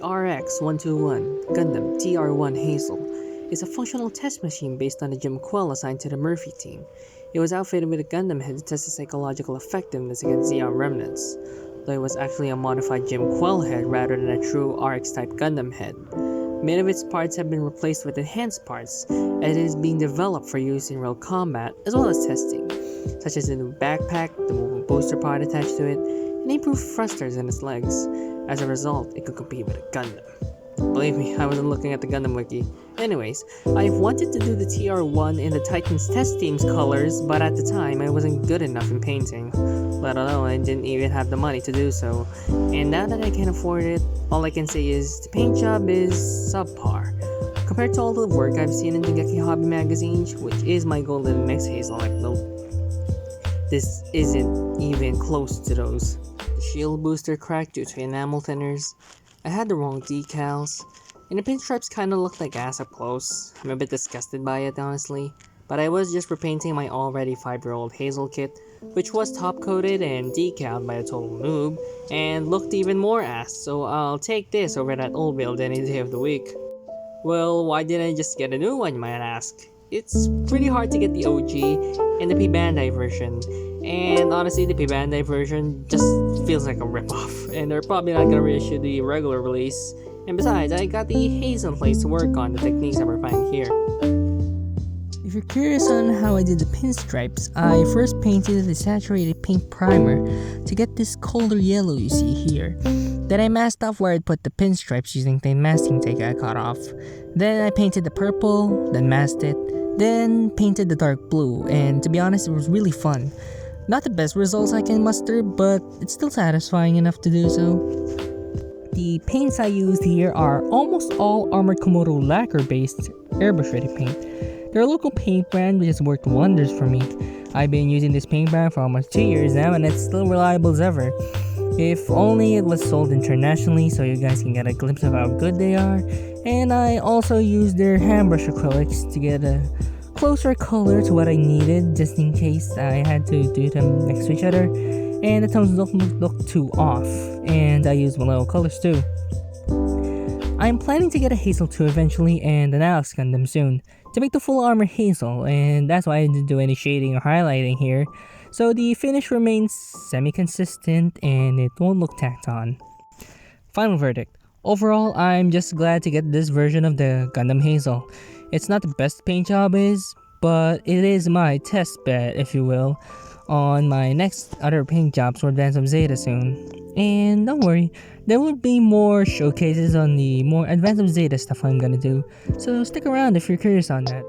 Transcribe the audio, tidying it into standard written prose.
The RX-121 Gundam Tr-1 Hazel is a functional test machine based on a Gem Quill assigned to the Murphy team. It was outfitted with a Gundam head to test its psychological effectiveness against Zeon remnants, though it was actually a modified Gem Quill head rather than a true RX-type Gundam head. Many of its parts have been replaced with enhanced parts, and it is being developed for use in real combat as well as testing, such as the new backpack, the movable booster pod attached to it, and improved thrusters in its legs. As a result, it could compete with a Gundam. Believe me, I wasn't looking at the Gundam wiki. Anyways, I've wanted to do the TR1 in the Titans test team's colors, but at the time I wasn't good enough in painting, let alone I didn't even have the money to do so. And now that I can afford it, all I can say is the paint job is subpar. Compared to all the work I've seen in the Geki Hobby magazines, which is my goal in the next Hazel note, this isn't even close to those. The shield booster cracked due to enamel thinners. I had the wrong decals, and the pinstripes kinda looked like ass up close. I'm a bit disgusted by it honestly, but I was just repainting my already 5-year-old Hazel kit, which was top coated and decaled by a total noob, and looked even more ass, so I'll take this over that old build any day of the week. Well, why didn't I just get a new one, you might ask? It's pretty hard to get the OG and the P-Bandai version, and honestly the P-Bandai version just feels like a ripoff, and they're probably not gonna reissue the regular release. And besides, I got the Hazel in place to work on the techniques that we're finding here. If you're curious on how I did the pinstripes, I first painted the saturated pink primer to get this colder yellow you see here. Then I masked off where I'd put the pinstripes using the masking tape I cut off. Then I painted the purple, then masked it, then painted the dark blue, and to be honest it was really fun. Not the best results I can muster, but it's still satisfying enough to do so. The paints I used here are almost all Armored Komodo lacquer based airbrush ready paint. They're a local paint brand which has worked wonders for me. I've been using this paint brand for almost 2 years now and it's still reliable as ever. If only it was sold internationally so you guys can get a glimpse of how good they are. And I also used their handbrush acrylics to get a closer color to what I needed just in case I had to do them next to each other. And the tones don't look too off. And I used Maleo colors too. I'm planning to get a Hazel 2 eventually and an Alex Gundam soon to make the full armor Hazel, and that's why I didn't do any shading or highlighting here, so the finish remains semi-consistent and it won't look tacked on. Final verdict. Overall, I'm just glad to get this version of the Gundam Hazel. It's not the best paint job but it is my test bed, if you will, on my next other paint jobs for Advance of Zeta soon. And don't worry, there will be more showcases on the more Advance of Zeta stuff I'm gonna do, so stick around if you're curious on that.